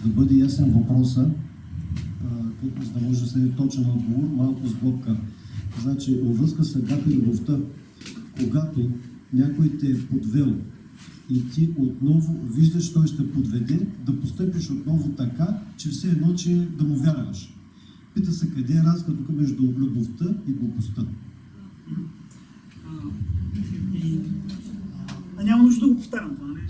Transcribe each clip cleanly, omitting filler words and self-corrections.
да бъде ясен въпроса, за да може да се точен отговор, малко сглобка. Значи, във връзка с агапи любовта, когато някой те е подвел и ти отново виждаш, той ще подведе, да постъпиш отново така, че все едно, че да му вярваш. Пита се къде е разлика тук между любовта и глупостта. Няма нужда да го повтарям това, не?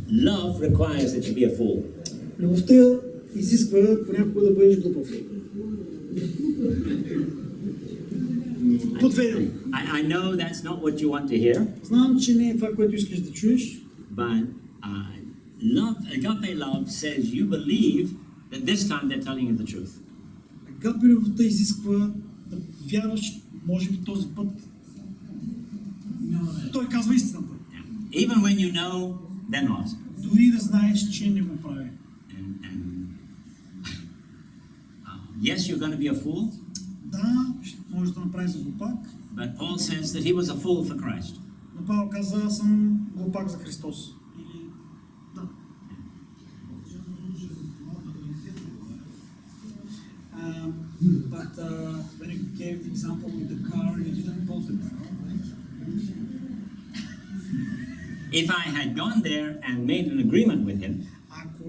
Love requires that you be a fool. Любовта изисква понякога да бъдеш глупав. Подведен. I know that's not what you want to hear. Знам, че не е това, което искаш да чуеш. But love, agape love says you believe that this time they're telling you the truth. Агапе любовта изисква да вярваш, може би този път той казва истината. Even when you know they're not. Дори да знаеш, че не го прави. Yes, you're going to be a fool. Да, може да направиш за глупак. But Paul says that he was a fool for Christ. Но Павел каза, аз съм глупак за Христос. Да. But when you gave the example with the car, you didn't put the car, right? If I had gone there and made an agreement with him, ако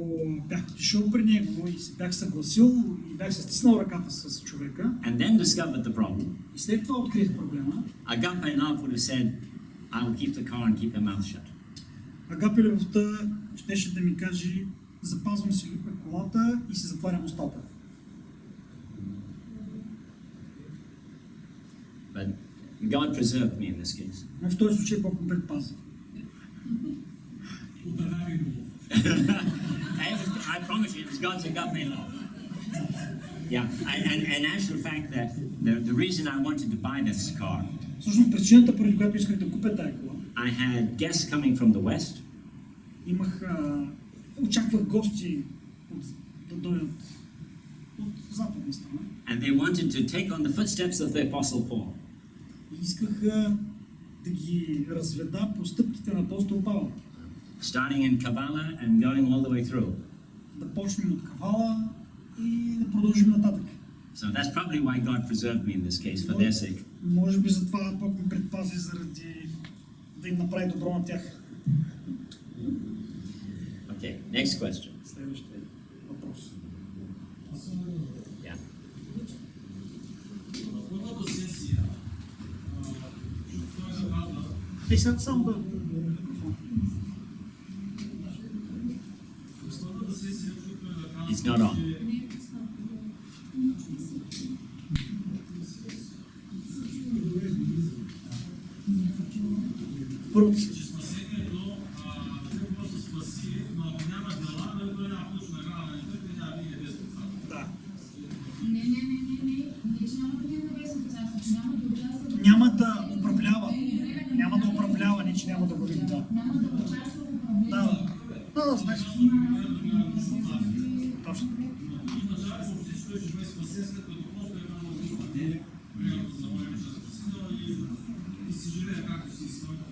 бях отишъл при него и се бях съгласил и бях се стиснал ръката с човека, and then discovered the problem, и след това открих проблема, agape love would have said, I will keep the car and keep your mouth shut. агапе любовта щеше да ми каже, запазвам си колата и си затварям устата. But God preserved me in this case. Но в този случай Бог ме предпази. I promise you, it was God's agape love. Yeah, and actual fact that the reason I wanted to buy this car, Всъщност причината, поради която исках да купя тая кола, I had guests coming from the west, очаквах гости да дойдат от западна страна. and they wanted to take on the footsteps of the Apostle Paul. И искаха да ги разведа по стъпките на апостол Павел. Starting in Kavala and going all the way through. Да почнем от Кавала и да продължим нататък. So that's probably why God preserved me in this case, for their sake. Може би затова Бог ме предпази заради да им направи добро на тях. Okay, next question. Следващия въпрос. Yeah. Сега само да... It's not on. Първото няма да управлява. Няма да управлява, не че няма да го види. Да, знаеш. Точно.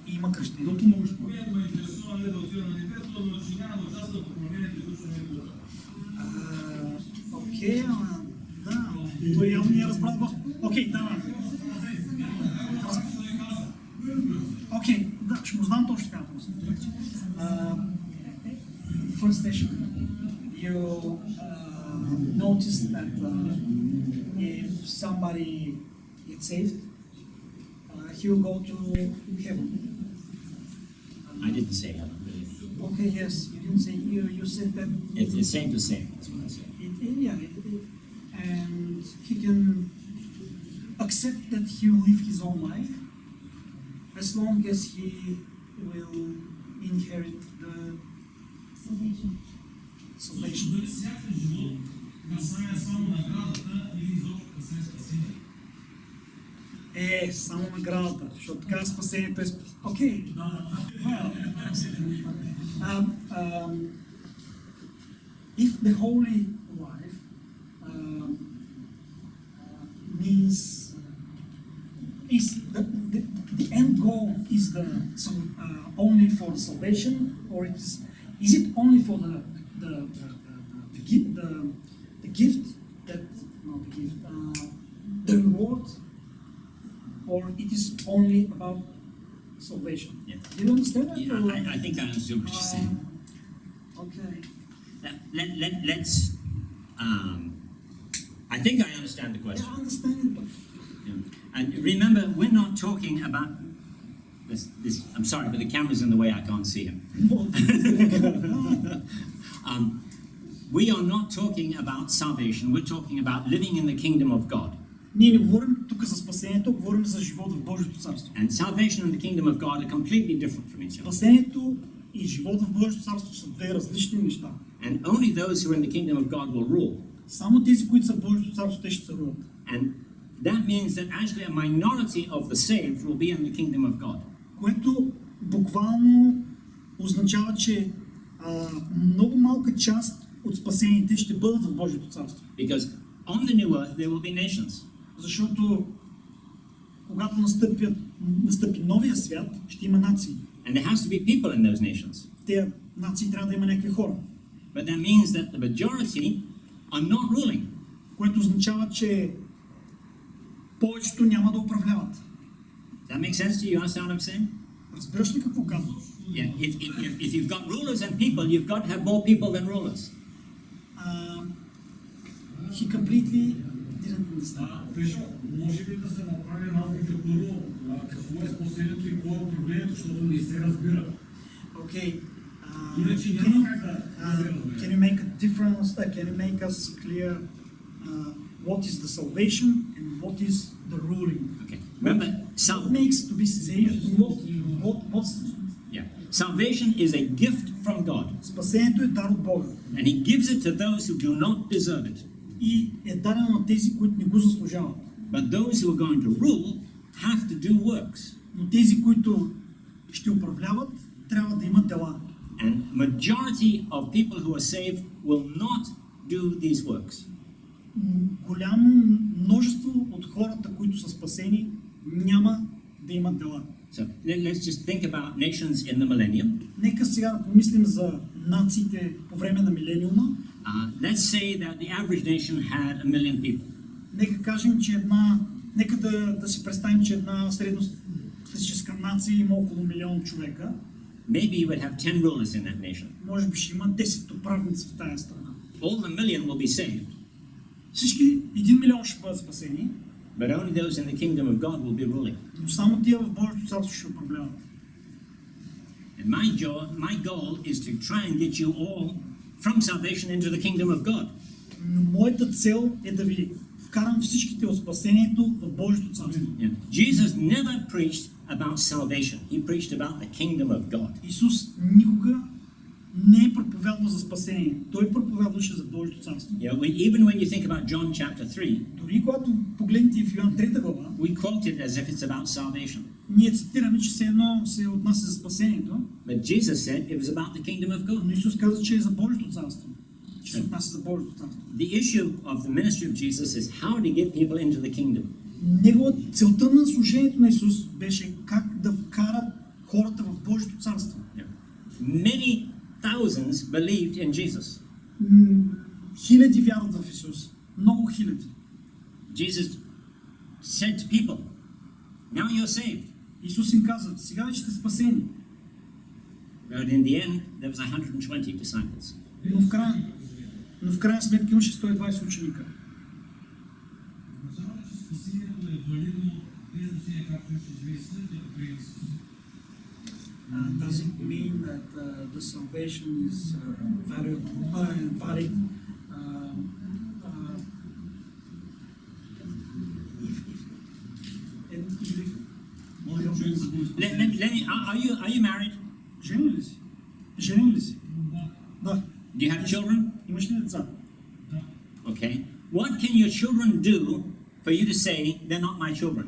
Има кръщеното нужно. Окей, да. Той явно не е разбрал Господ. Окей, да. Окей, да, ще му знам точно така. First station, you notice that if somebody gets saved, he will go to heaven. I didn't say heaven. Okay, yes, you didn't say you said that. It's the same to same. That's what I said. And he can accept that he will live his own life as long as he will inherit the salvation. Дали всякакъв живот касае само наградата или изобщо касае спасение? Само наградата, защото така спасението е... Окей. If the holy life means is the end goal is only for salvation, or is it only for the gift that not the gift the reward, or it is only about salvation? Yeah. Do you understand that? Yeah, I think I understood what you're saying. Okay. Let's. I think I understand the question. Yeah, I understand. Yeah. And remember, we're not talking about this. I'm sorry, but the camera's in the way. I can't see him. We are not talking about salvation. We're talking about living in the kingdom of God. Ние не говорим тук за спасението, говорим за живот в Божието царство. And salvation and the kingdom of God are completely different from each other. Спасението и живота в Божието царство са две различни неща. And only those who are in the kingdom of God will rule. Само тези, които са в Божието царство, те ще царуват. And that means that actually a minority of the saved will be in the kingdom of God. Което буквално означава, че много малка част от спасените ще бъдат в Божието царство. Because on the new earth there will be nations. Защото когато настъпи новия свят, ще има нации. And there has to be people in those nations. В тези нации трябва да има някакви хора. But that means that the majority are not ruling. Което означава, че повечето няма да управляват. That makes sense to you? You understand what I'm saying? Разбираш ли какво казвам? Yeah. If you've got rulers and people, you've got to have more people than rulers. He completely didn't understand. Може ли да се направи разлика първо какво е спасението и какво е управлението, защото не се разбира? Okay. Иначе няма как да се разбира. Can you make a difference? Can you make us clear what is the salvation and what is the ruling? Okay. Remember, What makes to be saved? What's yeah. Salvation is a gift from God. спасението е дар от Бога. And He gives it to those who do not deserve it. И е дадено на тези, които не го заслужават. But those who are going to rule have to do works. Но тези, които ще управляват, трябва да имат дела. And majority of people who are saved will not do these works. Голямо множество от хората, които са спасени, няма да имат дела. So let's just think about nations in the millennium. Нека сега да помислим за нациите по време на милениума. Let's say that the average nation had 1 million people. Нека кажем, че нека да си представим, че една средностатистическа нация има около 1 милион човека. Maybe you would have 10 rulers in that nation. Може би ще има 10 управници в тая страна. All the million will be saved. Всички 1 милион ще бъдат спасени. But only those in the kingdom of God will be ruling. Но само тия в Божието царство ще управляват. And my goal is to try and get you all from salvation into the kingdom of God. Но моята цел е да ви вкарам всичките от спасението в Божието царство. Yeah. Jesus never preached about salvation. He preached about the kingdom of God. Исус никога не е проповядвал за спасение. Той проповядваше за Божието царство. Yeah, even when you think about John chapter 3, Дори когато погледнете в Йоан 3 глава, we quote it as if it's about salvation. ние цитираме, че все едно се отнася за спасението. But Jesus said it was about the kingdom of God. Но Исус каза, че е за Божието царство. Че се отнася за Божието царство. The issue of the ministry of Jesus is how to get people into the kingdom. Целта на служението на Исус беше как да вкарат хората в Божието царство. Yeah. Many thousands believed in Jesus. Хиляди вярват в Исус. Много хиляди. Jesus said to people, now you're saved. Исус им каза, сега вече сте спасени. But in the end, there was 120 disciples. Но в крайна сметка имаше 120 ученика. Означава, че спасението е валидно без значение как човек ще живее след като приеме Исус. Does it mean that the salvation is valid? Are you married? Женен ли си? Женен ли си? Да. Do you have children? Имаш ли деца? Okay. What can your children do for you to say they're not my children?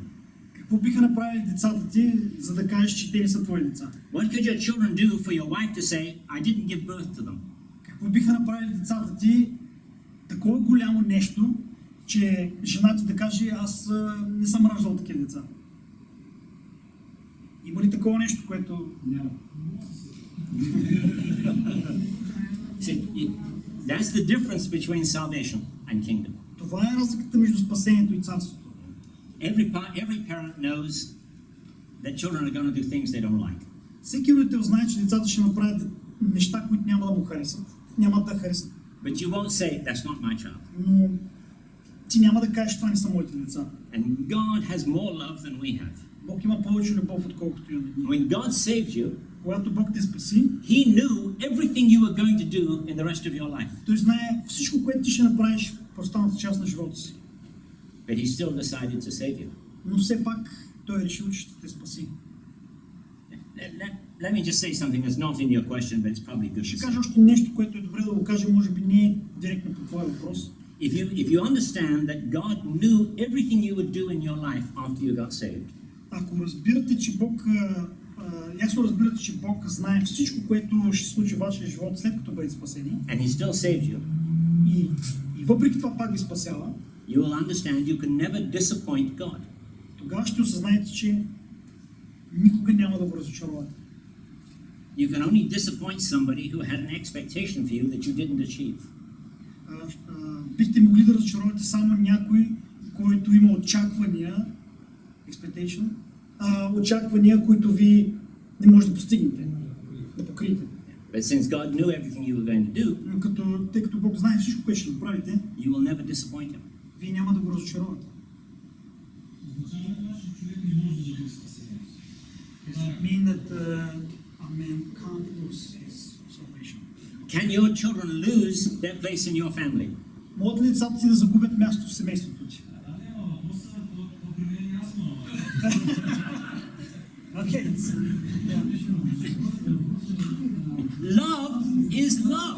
Какво биха направили децата ти, за да кажеш, че те не са твои деца? What could your children do for your wife to say, I didn't give birth to them? Какво биха направили децата ти такова голямо нещо, че жена ти да каже, аз не съм раждал такива деца? Има ли такова нещо, което няма? See, that's the difference between salvation and kingdom. Това е разликата между спасението и царството. Every parent knows that children are going to do things they don't like. Всеки родител знае, че децата ще направят неща, които няма да му харесат. Няма да харесат. But you won't say, that's not my child. Но ти няма да кажеш, това не са моите деца. And God has more love than we have. Бог има повече любов, отколкото имаме ние. When God saved you, Когато Бог те спаси, He knew everything you were going to do in the rest of your life. Той знае всичко, което ти ще направиш в останалата част на живота си. But He still decided to save you. Но все пак Той е решил, че ще те спаси. Let me just say something that's not in your question, but it's probably good Ще to кажа say. още нещо, което е добре да го кажа, може би не е директно по твоя въпрос. If you understand that God knew everything you would do in your life after you got saved, Ако разбирате, че Бог, ясно разбирате, че Бог знае всичко, което ще се случи в вашия живот след като бъдете спасени, and He still saved you, и въпреки това пак ви спасява, you will understand you can never disappoint God. тогава ще осъзнаете, че никога няма да го разочаровате. You can only disappoint somebody who had an expectation for you that you didn't achieve. Бихте могли да разочаровате само някой, който има очаквания, expectation, очаквания, които ви не може да постигнете, да покриете. But since God knew everything you were going to do, Но тъй като Бог знае всичко, което ще направите, you will never disappoint Him. вие няма да го разочаровате. Означава това, че човек не може да бъде спасен. Does it mean that a man can't lose his salvation? Can your children lose their place in your family? Могат ли децата ти да загубят място в семейството ти? Въпросът при мен е ясно. Okay. Love is love.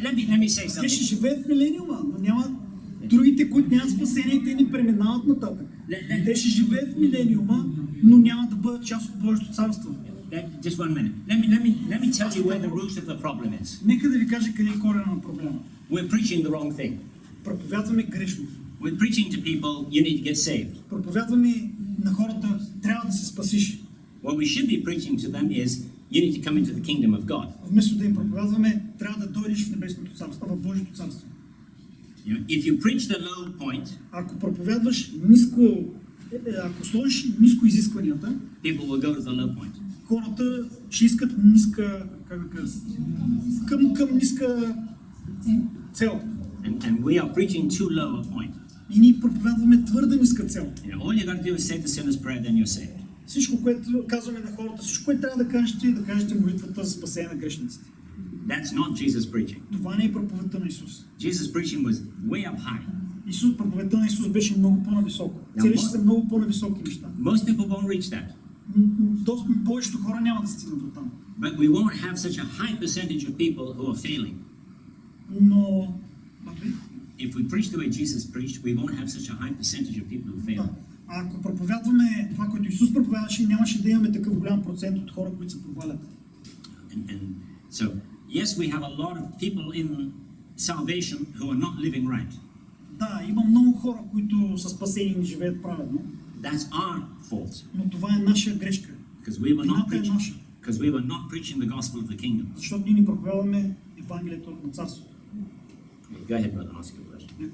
Let me say Те ще something. живеят в милениума, но няма другите, които нямат спасение, те не преминават нататък. Те ще живеят в милениума, но няма да бъдат част от Божието царство. Just one minute. Let me tell you where the root of the problem is. Нека да ви кажа къде е корена на проблема. We're preaching the wrong thing. Проповядваме грешно. We're preaching to people, you need to get saved. Проповядваме на хората, трябва да се спасиш. What we should be preaching to them is, you need to come into the kingdom of God. Вместо да им проповядваме, трябва да дойдеш в небесното царство, в Божието царство. If you preach the low point, Ако проповядваш ниско, ако сложиш ниско изискванията, people will go to the low point. хората ще искат ниска, как да кажа, към ниска цел. And we are preaching too low a point. И ние проповядваме твърде ниска цел. All you got to do is say the sinner's prayer, then you're saved. Всичко, което казваме на хората, всичко, което трябва да кажете, е да кажете молитвата за спасение на грешниците. That's not Jesus' preaching. Това не е проповедта на Исус. Jesus' preaching was way up high. Проповедта на Исус беше много по-нависоко. Целеше се много по-нависоки неща. Most people won't reach that. Повечето хора няма да стигнат до там. But we won't have such a high percentage of people who are failing. Но If we preach the way Jesus preached, we won't have such a high percentage of people who fail. ако проповядваме това, което Исус проповядваше, нямаше да имаме такъв голям процент от хора, които се провалят. And so, yes, we have a lot of people in salvation who are not living right. Да, има много хора, които са спасени и не живеят праведно. That's our fault. Но това е наша грешка. Because we were not Вината е preaching. наша. Because we were not preaching the gospel of the kingdom. Защото ние не проповядваме Евангелието на Царството. Go ahead, brother, ask your question.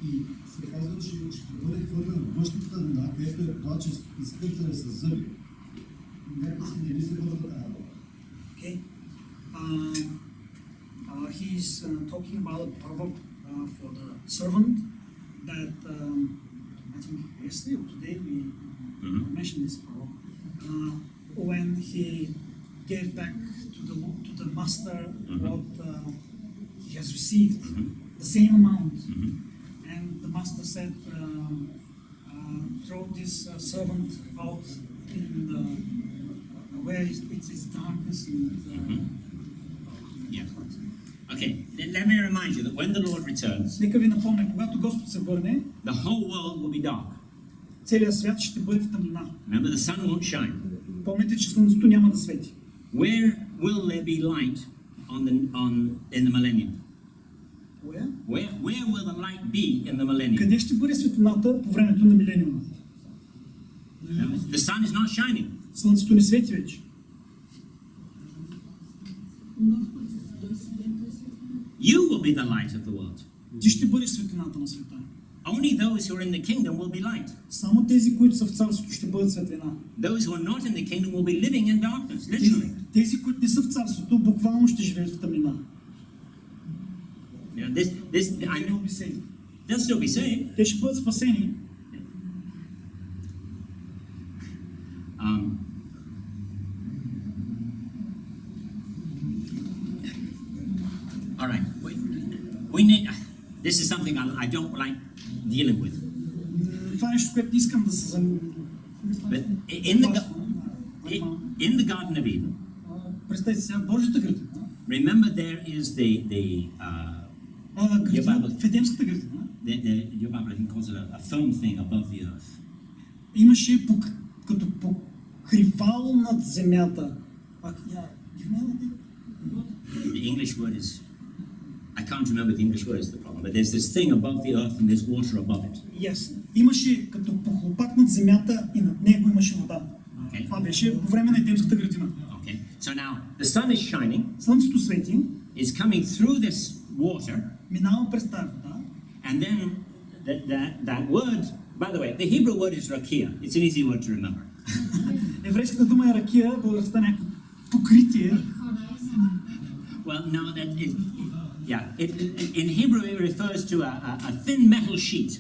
И се казва, че ще бъде хвърлен в външната дна, където е плач и скърцане с зъби. Някакси не ли се върва тази работа? Okay. He's talking about a proverb for the servant that I think yesterday or today we mentioned this proverb. When he gave back to the master what he has received, the same amount, and the master said, throw this servant out in the where it is darkness and. Yeah. Okay, let me remind you that when the Lord returns, Нека ви напомня, когато Господ се върне, the whole world will be dark. целият свят ще бъде в тъмнина. Remember, the sun won't shine. Помните, че слънцето няма да свети. Where will there be light in the millennium? Where will the light be in the millennium? Къде ще бъде светлината по времето на милениума? The sun is not shining. Слънцето не свети вече. You will be the light of the world. Ти ще бъдеш светлината на света. Only those who are in the kingdom will be light. Само тези, които са в царството, ще бъдат светлина. Those who are not in the kingdom will be living in darkness, literally. Тези, които не са в царството, буквално ще живеят в тъмнина. You know, they'll still be saved. Те ще бъдат спасени. All right. We need. This is something I don't like dealing with. Това е нещо, което не искам да се But in the Garden of Eden, представете сега Божията градина. remember there is В Едемската градина your Bible I think calls it a firm thing above the earth. имаше като покривало над земята. The English word is, I can't remember the English word is the problem, but there's this thing above the earth and there's water above it. Yes. Имаше като похлопак над земята и над него имаше вода. Okay. Това беше по време на Едемската градина. Okay. So now the sun is shining, Слънцето свети, is coming through this water, минава през тази вода. and then that word, by the way, the Hebrew word is rakia. It's an easy word to remember. Еврейската дума е ракия, българската е някакво покритие. Well, no, in Hebrew it refers to a thin metal sheet.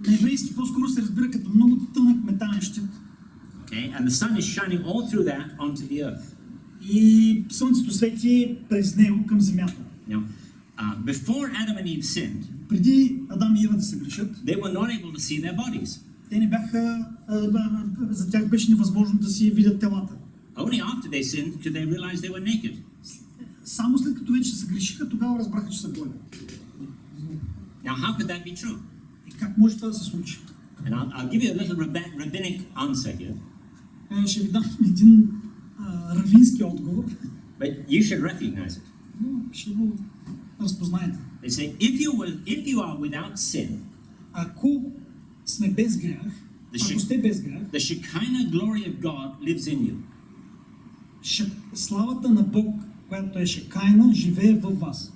На еврейски по-скоро се разбира като много тънък метален щит. Okay, and the sun is shining all through that onto the earth. И слънцето свети през него към земята. Now, before Adam and Eve sinned, Преди Адам и Ева да се грешат, they were not able to see their bodies. те не бяха, за тях беше невъзможно да си видят телата. Only after they sinned could they realize they were naked. Само след като вече се грешиха, тогава разбраха, че са голи. Now, how could that be true? И как може това да се случи? And I'll give you a little rabbinic answer here, Ще ви дам един равински отговор, but you should recognize it. но ще го разпознаете. They say, if you are without sin, Ако сме без грях, ако сте без грях, the Shekinah glory of God lives in you. Славата на Бог, която е Шекайна, живее във вас.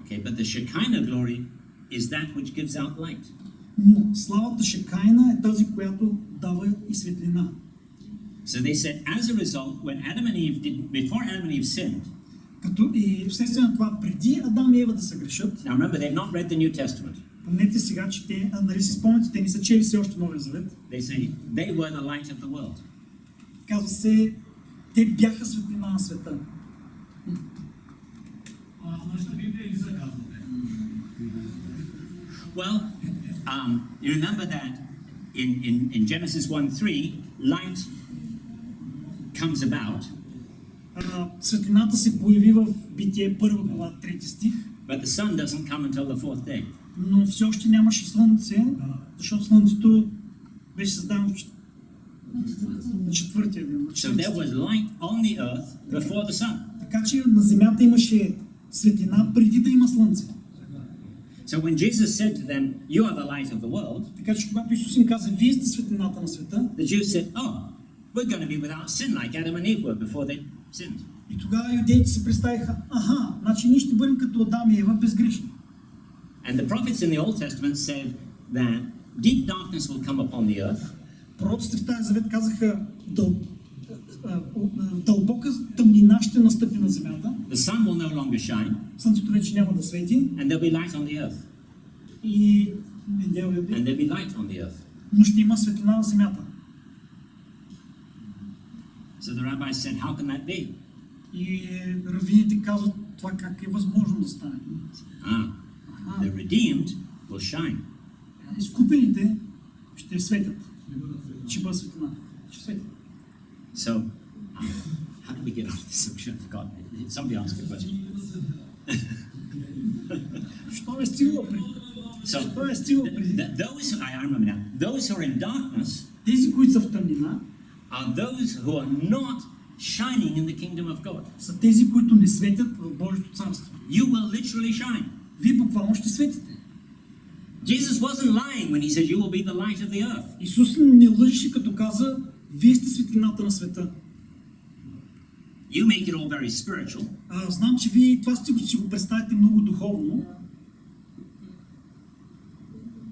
Okay, but the Shekinah glory is that which gives out light. Но славата Шекайна е тази, която дава и светлина. So they said, as a result, before Adam and Eve sinned. Като и вследствие на това, преди Адам и Ева да се грешат, Now remember, they've not read the New Testament. помнете сега, че те, нали си спомняте, те не са чели все още Новия Завет. They say they were the light of the world. Казва се, те бяха светлина на света. Нашата Библия ли са казвате? Well, you remember that in Genesis 1:3, light comes about, Светлината се появи в Битие 1 глава 3 стих, but the sun doesn't come until the fourth day. но все още нямаше слънце, защото слънцето беше създадено на четвъртия ден. So there was light on the earth before the sun. Така че на земята имаше светлина преди да има слънце. So when Jesus said to them, "You are the light of the world," Така че когато Исус им каза, вие сте светлината на света, the Jews said, "Oh, we're going to be without sin like Adam and Eve were before they sinned." и тогава юдеите си представиха, значи ние ще бъдем като Адам и Ева безгрешни. And the prophets in the Old Testament said, that deep darkness will come upon the earth. Пророците в тази завет казаха, дълбока тъмнина ще настъпи на земята. The sun will no longer shine, Слънцето вече няма да свети. and there'll be light on the earth. And There'll be light on the earth. но ще има светлина на земята. So the rabbi said, how can that be? И равините казват, това как е възможно да стане. The redeemed will shine. Изкупените ще светят. Ще бъде светлина. Ще светят. So, how did we get off this subject? I forgot. Somebody asked a question. Що е стигало преди? So, Що е стигало преди? I remember now. Those who are in darkness Тези, които са в тъмнина, are those who are not shining in the kingdom of God. са тези, които не светят в Божието царство. You will literally shine. Вие буквално ще светите. Jesus wasn't lying when he said, you will be the light of the earth. Исус не лъжеше, като каза, вие сте светлината на света. You make it all very spiritual. Знам, че вие това си го представите много духовно.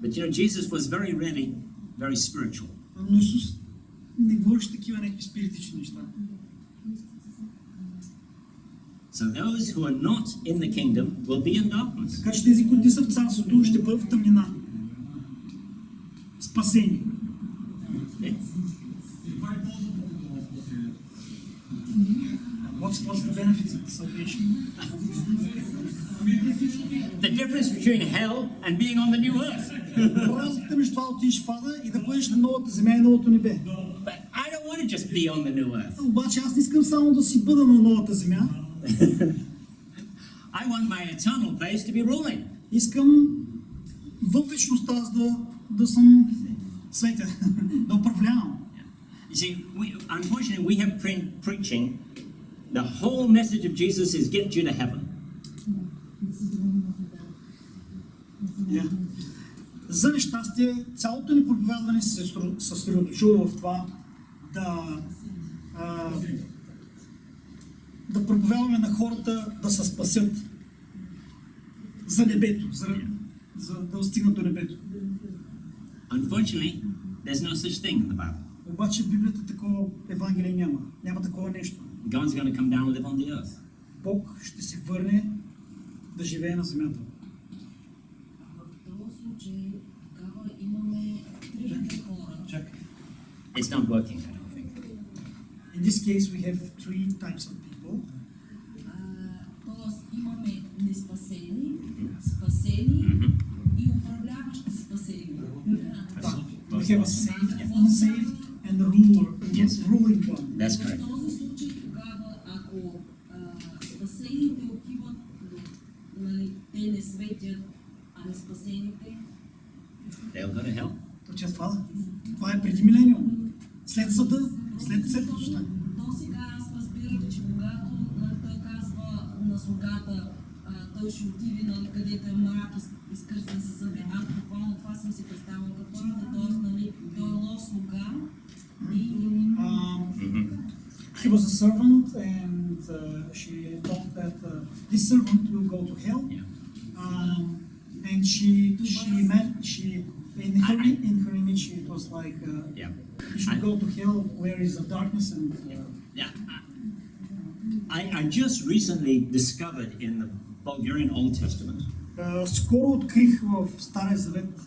But you know, Jesus was really very spiritual. Но Исус не говореше такива някакви спиритични неща. So those who are not in the kingdom will be in darkness. Така че тези, които са в царството, ще бъдат в тъмнина. Спасени. What's the benefits of salvation? The difference between hell and being on the new earth. Разликата между това да отидеш в ада и да бъдеш на новата земя и новото небе. But I don't want to just be on the new earth. Обаче аз не искам само да си бъда на новата земя. I want my eternal place to be ruling. Искам във вечността аз да съм светя, да управлявам. You see, unfortunately, we have preaching. The whole message of Jesus is get you to heaven. Yeah. За нещастие, цялото ни проповядване се съсредоточува в това да проповядваме на хората да се спасят за небето, за да стигнат до небето. Unfortunately, there's no such thing in the Bible. Обаче в Библията такова Евангелие няма. Няма такова нещо. God's going to come down and live on the earth. Бог ще се върне да живее на земята. В този случай тогава имаме три вида хора. Чакай. It's not working, I don't think. In this case we have three types of people. Тоест имаме неспасени, спасени и управляващи спасени. We have a saved, unsaved, and the ruler, Yes. ruling one. That's В correct. този случай тогава, ако спасените отиват, нали, те не светят, а не спасените, They'll go to hell. Точно това е преди милениум. След съда, след стане. до сега аз разбирах, че когато той казва на слугата, той ще отиде, нали, където е мрак, изкърсен се зъби. Аз буквално това съм си представила като т.е. нали, той е лош слуга и He was a servant, and she thought that this servant will go to hell. Yeah. And in her image it was like Yeah. he should go to hell where is the darkness and Yeah. I just recently discovered in the Bulgarian Old Testament скоро открих в Стария Завет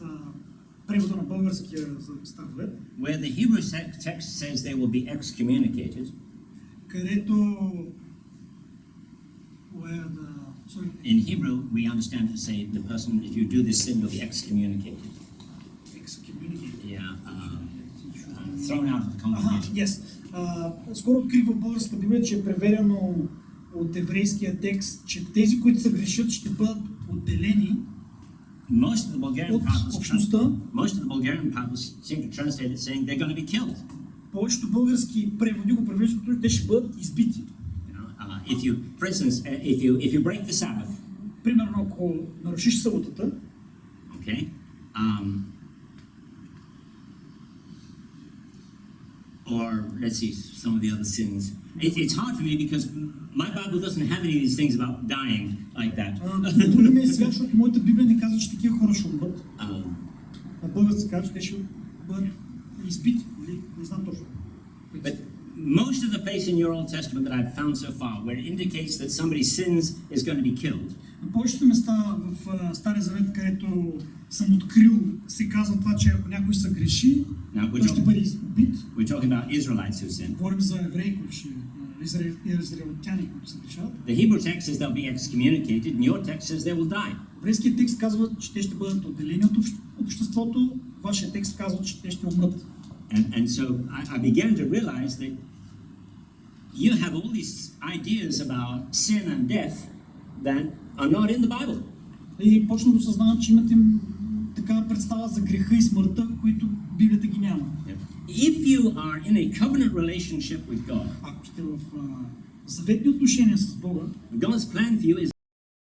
превода на българския Стар Завет, where the Hebrew text says they will be excommunicated. където In Hebrew, we understand to say the person, if you do this sin, will be excommunicated. Yeah, thrown out of the congregation. Yes. Скоро открих в българската Библия, че е преведено от еврейския текст, че тези, които се грешат, ще бъдат отделени Most of the Bulgarian от общността. Bibles seem to translate it saying they're going to be killed. Повечето български преводи го превеждат, като те ще бъдат избити. For instance, if you break the Sabbath, Примерно, ако нарушиш съботата, okay, or let's see some of the other sins. It's hard for me because my Bible doesn't have any of these things about dying like that. трудно ми е сега, защото моята Библия не казва, че такива хора ще умрат. на български казва, че те ще бъдат избити, или не знам точно. But most of the place in your Old Testament that I've found so far where it indicates that somebody's sins is going to be killed. На повечето места в Стария Завет, където съм открил, се казва това, че ако някой се греши, той ще бъде убит. We're talking about Israelites who sin. Говорим за евреи, които ще израелтяни, които се грешават. The Hebrew text says they'll be excommunicated, and your text says they will die. Еврейският текст казва, че те ще бъдат отделени от обществото, вашия текст казва, че те ще умрат. And so I began to realize that you have all these ideas about sin and death that are not in the Bible. И почна да осъзнавам, че имате такава представа за греха и смъртта, които Библията ги няма. If you are in a covenant relationship with God, Ако сте в заветни отношения с Бога, God's plan for you is